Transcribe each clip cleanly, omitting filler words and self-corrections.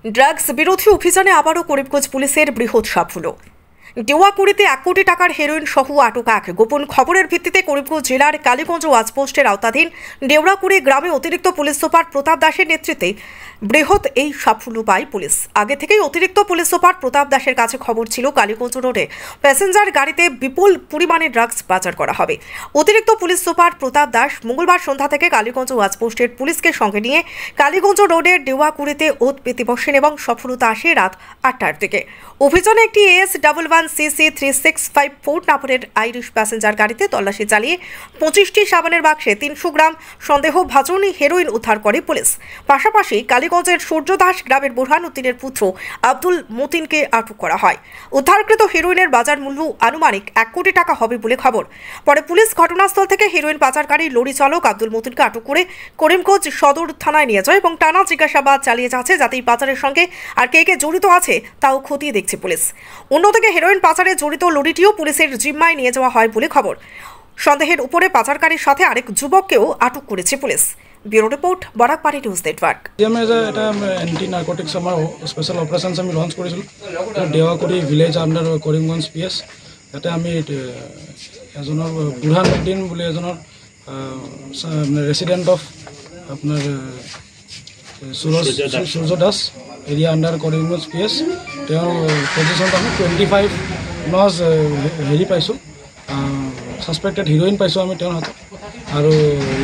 Drugs বিরোধী অভিযানে আবারও করিমগঞ্জ পুলিশের বৃহৎ সাফল্য। দেওয়াকুড়িতে 1 কোটি টাকার হেরোইন সহ আটক এক। গোপন খবরের ভিত্তিতে করিমগঞ্জ জেলার কালীগঞ্জ ওয়াচপোস্টের আওতাধীন দেওয়াকুড়ি গ্রামে অতিরিক্ত পুলিশ সুপার প্রতাপ দাসের নেতৃত্বে বৃহৎ এই সাফল্য পায় পুলিশ। আগে থেকেই অতিরিক্ত পুলিশ সুপার প্রতাপ দাসের কাছে খবর ছিল কালীগঞ্জ রোডে প্যাসেঞ্জার গাড়িতে বিপুল পরিমাণে ড্রাগস পাচার করা হবে। অতিরিক্ত পুলিশ সুপার প্রতাপ দাস মঙ্গলবার সন্ধ্যা থেকে কালীগঞ্জ ওয়াচপোস্টের পুলিশকে সঙ্গে নিয়ে কালীগঞ্জ রোডের দেওয়াকুড়িতে ওত পেতে বসেন এবং সফলতা আসে রাত 8টার দিকে। অভিযানে একটি AS11CC 3654 নম্বরের আইরিশ প্যাসেঞ্জার গাড়িতে তল্লাশি চালিয়ে 25টি সাবানের বাক্সে 300 গ্রাম সন্দেহভাজন হেরোইন উদ্ধার করে পুলিশ। পাশাপাশি কালীগঞ্জের সূর্যদাস গ্রামের বুরহানুদ্দিনের পুত্র আব্দুল মতিনকে আটক করা হয়। উদ্ধারকৃত হেরোইনের বাজার মূল্য আনুমানিক 1 কোটি টাকা হবে বলে খবর। পরে পুলিশ ঘটনাস্থল থেকে হেরোইন পাচারকারী লরি চালক আব্দুল মতিনকে আটক করে করিমগঞ্জ সদর থানায় নিয়ে যায় এবং টানা জিজ্ঞাসাবাদ চালিয়ে যাচ্ছে, যাতে এই পাচারের সঙ্গে আর কে কে জড়িত আছে তাও খতিয়ে দেখছে পুলিশ। অন্যদিকে হেরোইন পাচারে জড়িত লরিটিও পুলিশের জিম্মায় নিয়ে যাওয়া হয় বলে খবর। সন্দেহের উপরে পাচারকারীর সাথে আরেক যুবককেও আটক করেছে পুলিশ। Bureau report, Barakbari news network. এটা এন্টি নার্কোটিক্স আমাৰ স্পেশাল অপাৰেশনস আমি লঞ্চ কৰিছিলোঁ Dewakuri village under Karimganj PS। তাতে আমি এজনৰ বুৰহানুদ্দিন বুলি এজনৰ ৰেচিডেণ্ট অফ আপোনাৰ Surya Das area under Karimganj PS। তেওঁৰ পজিশ্যনত আমি 25 নজ হেৰি পাইছোঁ, সাসপেক্টেড হিৰোইন পাইছোঁ আমি তেওঁৰ হাতত। আৰু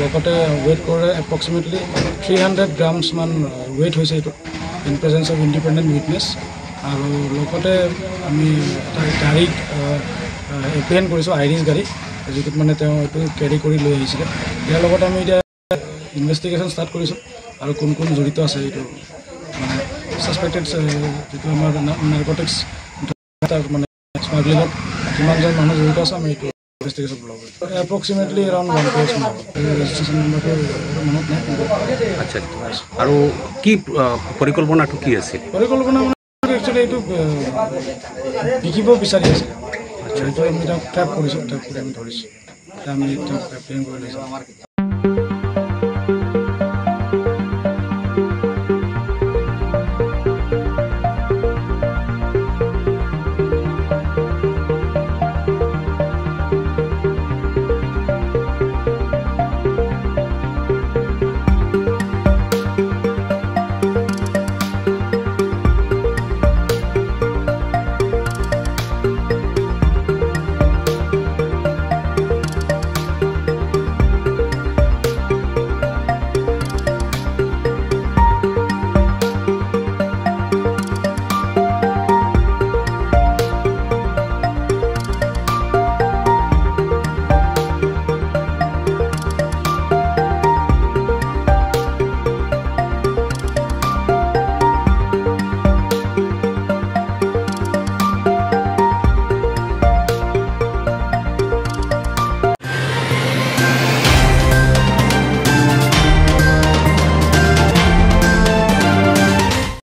লগতে ৱেইট কৰে এপ্ৰক্সিমেটলি 300 গ্ৰামছ মান ৱেইট হৈছে এইটো in presence of independent witness. আৰু লগতে আমি এটা গাড়ীত এপ্ৰিহেণ্ড কৰিছোঁ, আইৰিছ গাড়ী, যিটোত মানে তেওঁ এইটো কেৰি কৰি লৈ আহিছিলে। ইয়াৰ লগতে আমি এতিয়া ইনভেষ্টিগেশ্যন ষ্টাৰ্ট কৰিছোঁ আৰু কোন কোন জড়িত আছে এইটো মানে ছাছপেক্টেড যিটো আমাৰ নাৰ্কটিক্স মানে স্মাগলিঙত কিমানজন মানুহ জড়িত আছে আমি এইটো ইনভেষ্টিগেশ্যন লওঁ। এপ্ৰক্সিমেটলি এৰাউণ্ড 1 ক্ৰ'ৰ ৰেজিষ্ট্ৰেশ্যন নম্বৰটো মনত নাই। আচ্ছা, আৰু কি পৰিকল্পনাটো কি আছিল? পৰিকল্পনা মানে একচুৱেলি এইটো বিকিব বিচাৰি আছিলে। আচ্ছা, এইটো আমি তেওঁক ট্ৰেপ কৰিছোঁ, ট্ৰেপ কৰি আমি ধৰিছোঁ, আমি তেওঁক এপ্ৰিহেণ্ড কৰি লৈছোঁ।